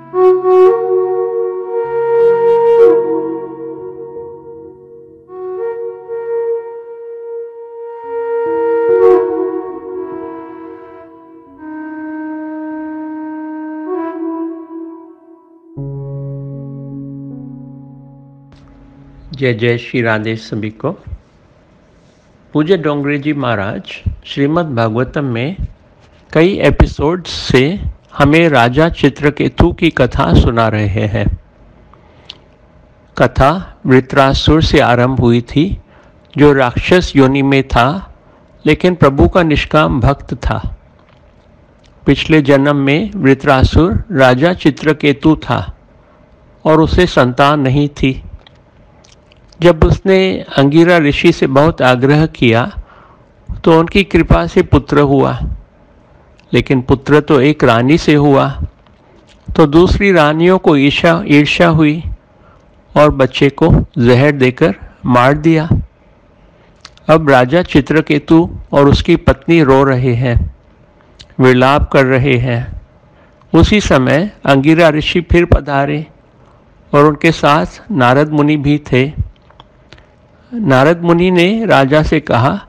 जय जय श्री राधे सभी को। पूज्य डोंगरे जी महाराज श्रीमद् भागवतम में कई एपिसोड्स से हमें राजा चित्रकेतु की कथा सुना रहे हैं। कथा वृत्रासुर से आरंभ हुई थी, जो राक्षस योनि में था लेकिन प्रभु का निष्काम भक्त था। पिछले जन्म में वृत्रासुर राजा चित्रकेतु था और उसे संतान नहीं थी। जब उसने अंगिरा ऋषि से बहुत आग्रह किया तो उनकी कृपा से पुत्र हुआ, लेकिन पुत्र तो एक रानी से हुआ तो दूसरी रानियों को ईर्ष्या हुई और बच्चे को जहर देकर मार दिया। अब राजा चित्रकेतु और उसकी पत्नी रो रहे हैं, विलाप कर रहे हैं। उसी समय अंगिरा ऋषि फिर पधारे और उनके साथ नारद मुनि भी थे। नारद मुनि ने राजा से कहा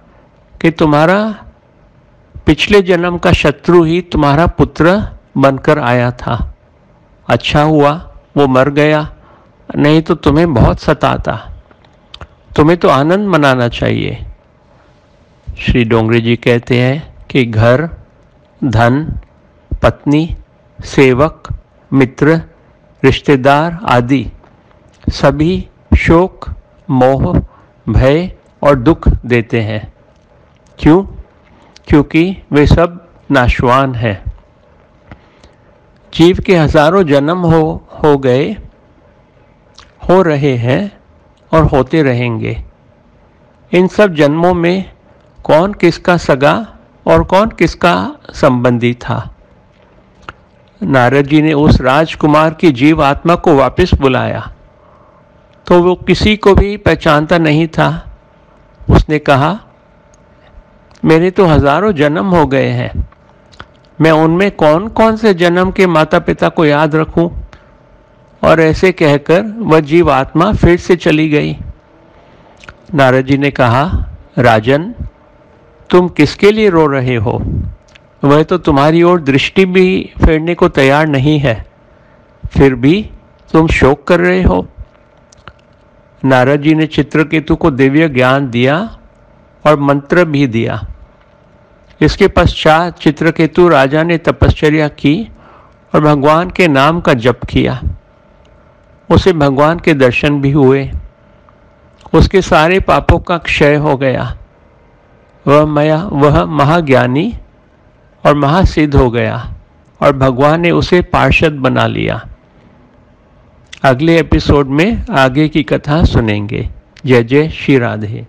कि तुम्हारा पिछले जन्म का शत्रु ही तुम्हारा पुत्र बनकर आया था। अच्छा हुआ वो मर गया, नहीं तो तुम्हें बहुत सताता। तुम्हें तो आनंद मनाना चाहिए। श्री डोंगरे जी कहते हैं कि घर, धन, पत्नी, सेवक, मित्र, रिश्तेदार आदि सभी शोक, मोह, भय और दुख देते हैं। क्यों? क्योंकि वे सब नाशवान हैं। जीव के हजारों जन्म हो गए, हो रहे हैं और होते रहेंगे। इन सब जन्मों में कौन किसका सगा और कौन किसका संबंधी था। नारद जी ने उस राजकुमार की जीव आत्मा को वापस बुलाया तो वो किसी को भी पहचानता नहीं था। उसने कहा, मेरे तो हजारों जन्म हो गए हैं, मैं उनमें कौन कौन से जन्म के माता पिता को याद रखूं। और ऐसे कहकर वह जीव आत्मा फिर से चली गई। नारद जी ने कहा, राजन, तुम किसके लिए रो रहे हो? वह तो तुम्हारी ओर दृष्टि भी फेरने को तैयार नहीं है, फिर भी तुम शोक कर रहे हो। नारद जी ने चित्रकेतु को दिव्य ज्ञान दिया और मंत्र भी दिया। इसके पश्चात चित्रकेतु राजा ने तपश्चर्या की और भगवान के नाम का जप किया। उसे भगवान के दर्शन भी हुए। उसके सारे पापों का क्षय हो गया। वह महाज्ञानी और महासिद्ध हो गया और भगवान ने उसे पार्षद बना लिया। अगले एपिसोड में आगे की कथा सुनेंगे। जय जय श्री राधे।